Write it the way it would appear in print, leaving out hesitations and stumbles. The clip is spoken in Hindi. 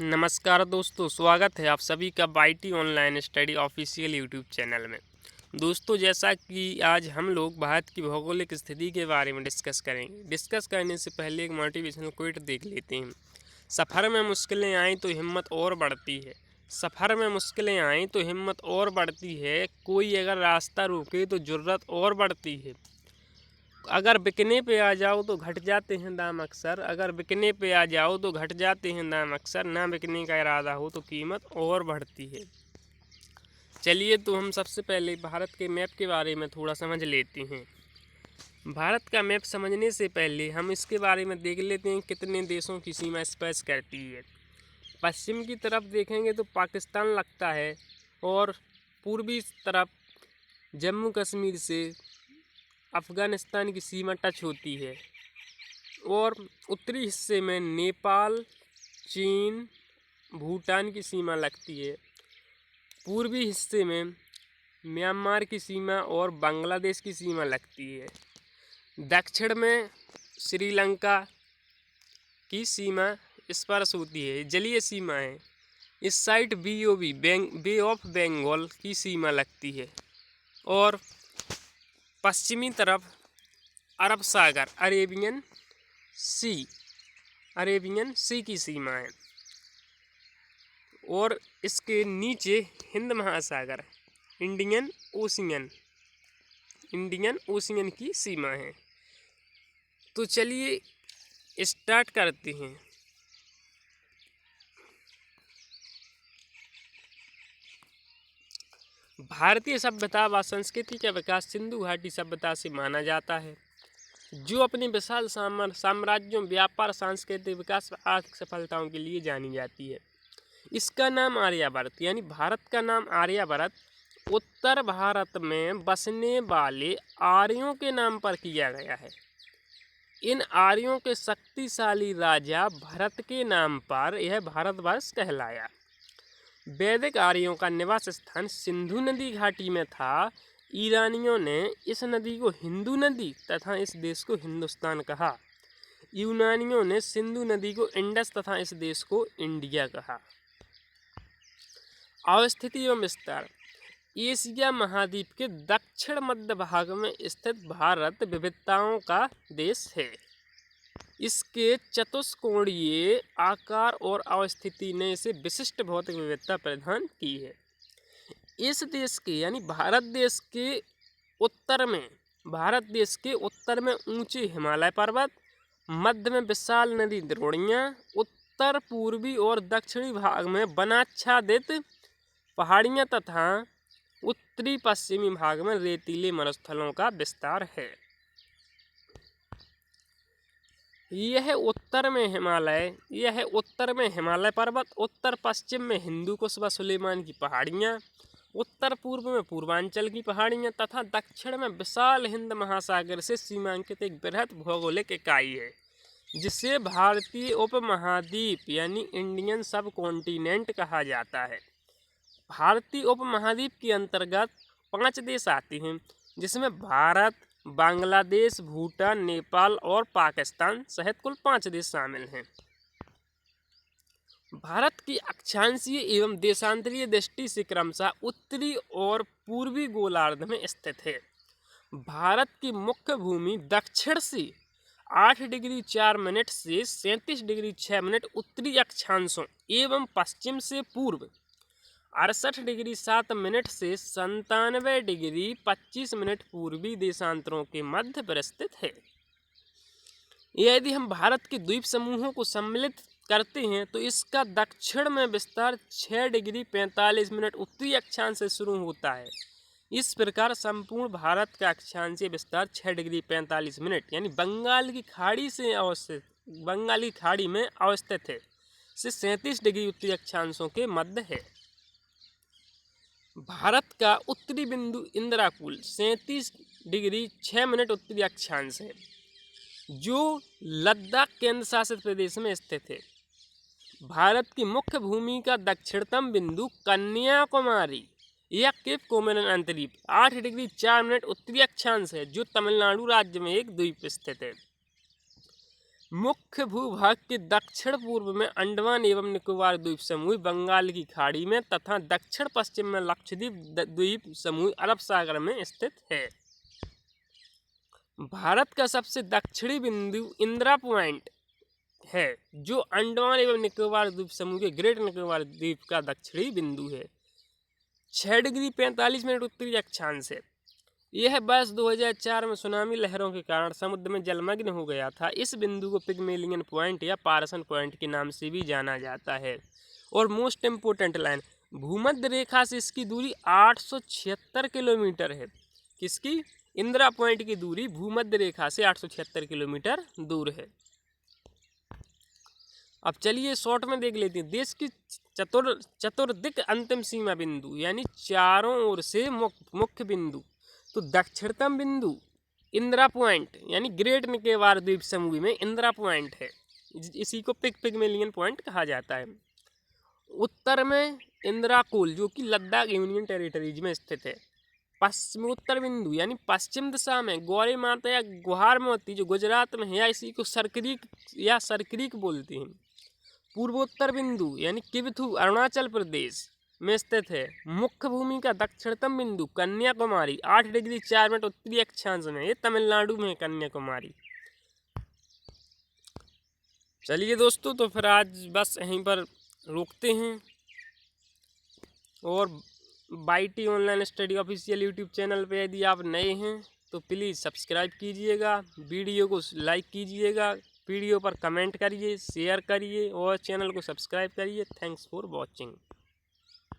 नमस्कार दोस्तों, स्वागत है आप सभी का बाईटी online study official YouTube channel में। दोस्तों, जैसा कि आज हम लोग भारत की भौगोलिक स्थिति के बारे में डिस्कस करेंगे। डिस्कस करने से पहले एक मोटिवेशनल कोट देख लेते हैं। सफ़र में मुश्किलें आएँ तो हिम्मत और बढ़ती है। सफ़र में मुश्किलें आएँ तो हिम्मत और बढ़ती है। कोई अगर रास्ता रोके तो जुर्रत और बढ़ती है। अगर बिकने पे आ जाओ तो घट जाते हैं दाम अक्सर। अगर बिकने पे आ जाओ तो घट जाते हैं दाम अक्सर। ना बिकने का इरादा हो तो कीमत और बढ़ती है। चलिए, तो हम सबसे पहले भारत के मैप के बारे में थोड़ा समझ लेते हैं। भारत का मैप समझने से पहले हम इसके बारे में देख लेते हैं कितने देशों की सीमा स्पर्श करती है। पश्चिम की तरफ देखेंगे तो पाकिस्तान लगता है और पूर्वी तरफ जम्मू कश्मीर से अफ़गानिस्तान की सीमा टच होती है और उत्तरी हिस्से में नेपाल, चीन, भूटान की सीमा लगती है। पूर्वी हिस्से में म्यांमार की सीमा और बांग्लादेश की सीमा लगती है। दक्षिण में श्रीलंका की सीमा स्पर्श होती है, जलीय सीमा है। इस side BOB bay of Bengal की सीमा लगती है और पश्चिमी तरफ अरब सागर अरेबियन सी की सीमा है और इसके नीचे हिंद महासागर इंडियन ओशियन की सीमा है। तो चलिए स्टार्ट करते हैं। भारतीय सभ्यता व संस्कृति का विकास सिंधु घाटी सभ्यता से माना जाता है, जो अपने विशाल साम्राज्यों, व्यापार, सांस्कृतिक विकास व आर्थिक सफलताओं के लिए जानी जाती है। इसका नाम आर्यावर्त यानी भारत का नाम आर्यावर्त उत्तर भारत में बसने वाले आर्यों के नाम पर किया गया है। इन आर्यों के शक्तिशाली राजा भरत के नाम पर यह भारतवर्ष कहलाया। वैदिक आर्यों का निवास स्थान सिंधु नदी घाटी में था। ईरानियों ने इस नदी को हिंदू नदी तथा इस देश को हिंदुस्तान कहा। यूनानियों ने सिंधु नदी को इंडस तथा इस देश को इंडिया कहा। अवस्थिति एवं विस्तार। एशिया महाद्वीप के दक्षिण मध्य भाग में स्थित भारत विविधताओं का देश है। इसके चतुष्कोणीय आकार और अवस्थिति ने इसे विशिष्ट भौतिक विविधता प्रदान की है। इस देश के यानी भारत देश के उत्तर में ऊंचे हिमालय पर्वत, मध्य में विशाल नदी द्रोणियाँ, उत्तर पूर्वी और दक्षिणी भाग में वनाच्छादित पहाड़ियाँ तथा उत्तरी पश्चिमी भाग में रेतीले मरुस्थलों का विस्तार है। यह उत्तर में हिमालय पर्वत, उत्तर पश्चिम में हिंदू कुश व सुलेमान की पहाड़ियाँ, उत्तर पूर्व में पूर्वांचल की पहाड़ियाँ तथा दक्षिण में विशाल हिंद महासागर से सीमांकित एक बृहद भौगोलिक इकाई है, जिसे भारतीय उपमहाद्वीप यानी इंडियन सब कॉन्टिनेंट कहा जाता है। भारतीय उपमहाद्वीप के अंतर्गत 5 देश आते हैं, जिसमें भारत, बांग्लादेश, भूटान, नेपाल और पाकिस्तान सहित कुल 5 देश शामिल हैं। भारत की अक्षांशीय एवं देशांतरीय दृष्टि से क्रमशः उत्तरी और पूर्वी गोलार्ध में स्थित है। भारत की मुख्य भूमि दक्षिण से 8 डिग्री 4 मिनट से 37 डिग्री 6 मिनट उत्तरी अक्षांशों एवं पश्चिम से पूर्व 68 डिग्री 7 मिनट से 97 डिग्री 25 मिनट पूर्वी देशांतरों के मध्य पर स्थित है। यदि हम भारत के द्वीप समूहों को सम्मिलित करते हैं तो इसका दक्षिण में विस्तार 6 डिग्री 45 मिनट उत्तरी अक्षांश से शुरू होता है। इस प्रकार संपूर्ण भारत का अक्षांशीय विस्तार 6 डिग्री 45 मिनट यानी बंगाल की खाड़ी में अवस्थित है से 37 डिग्री उत्तरी अक्षांशों के मध्य है। भारत का उत्तरी बिंदु इंदिराकुल 37 डिग्री 6 मिनट उत्तरी अक्षांश है, जो लद्दाख केंद्र शासित प्रदेश में स्थित है। भारत की मुख्य भूमि का दक्षिणतम बिंदु कन्याकुमारी या केप कोमोलन अंतरीप 8 डिग्री 4 मिनट उत्तरी अक्षांश है, जो तमिलनाडु राज्य में एक द्वीप स्थित है। मुख्य भूभाग के दक्षिण पूर्व में अंडमान एवं निकोबार द्वीप समूह बंगाल की खाड़ी में तथा दक्षिण पश्चिम में लक्षद्वीप द्वीप समूह अरब सागर में स्थित है। भारत का सबसे दक्षिणी बिंदु इंदिरा पॉइंट है, जो अंडमान एवं निकोबार द्वीप समूह के ग्रेट निकोबार द्वीप का दक्षिणी बिंदु है। 6 डिग्री 45 मिनट उत्तरी अक्षांश है। यह वर्ष 2004 में सुनामी लहरों के कारण समुद्र में जलमग्न हो गया था। इस बिंदु को पिग्मेलियन पॉइंट या पारसन पॉइंट के नाम से भी जाना जाता है। और मोस्ट इम्पोर्टेंट लाइन, भूमध्य रेखा से इसकी दूरी 876 किलोमीटर है। किसकी? इंदिरा पॉइंट की दूरी भूमध्य रेखा से 876 किलोमीटर दूर है। अब चलिए शॉर्ट में देख लेते हैं। देश की चतुर्दिक अंतिम सीमा बिंदु यानी चारों ओर से मुख्य बिंदु, तो दक्षिणतम बिंदु इंदिरा पॉइंट यानी ग्रेट निकोबार द्वीप समूह में इंदिरा पॉइंट है। इसी को पिग्मेलियन पॉइंट कहा जाता है। उत्तर में इंदिरा कोल जो कि लद्दाख यूनियन टेरिटरीज में स्थित है। पश्चिमोत्तर बिंदु यानी पश्चिम दिशा में गौरी माता या गुहार मोती जो गुजरात में है, या इसी को सरक्रीक बोलते हैं। पूर्वोत्तर बिंदु यानी किबथू अरुणाचल प्रदेश में स्थित है। मुख्य भूमि का दक्षिणतम बिंदु कन्याकुमारी 8 डिग्री 4 मिनट उत्तरी अक्षांश में, ये तमिलनाडु में है कन्याकुमारी। चलिए दोस्तों, तो फिर आज बस यहीं पर रोकते हैं। और YT online study official YouTube channel पे यदि आप नए हैं तो प्लीज़ सब्सक्राइब कीजिएगा, वीडियो को लाइक कीजिएगा, वीडियो पर कमेंट करिए, शेयर करिए और चैनल को सब्सक्राइब करिए। Thanks for watching.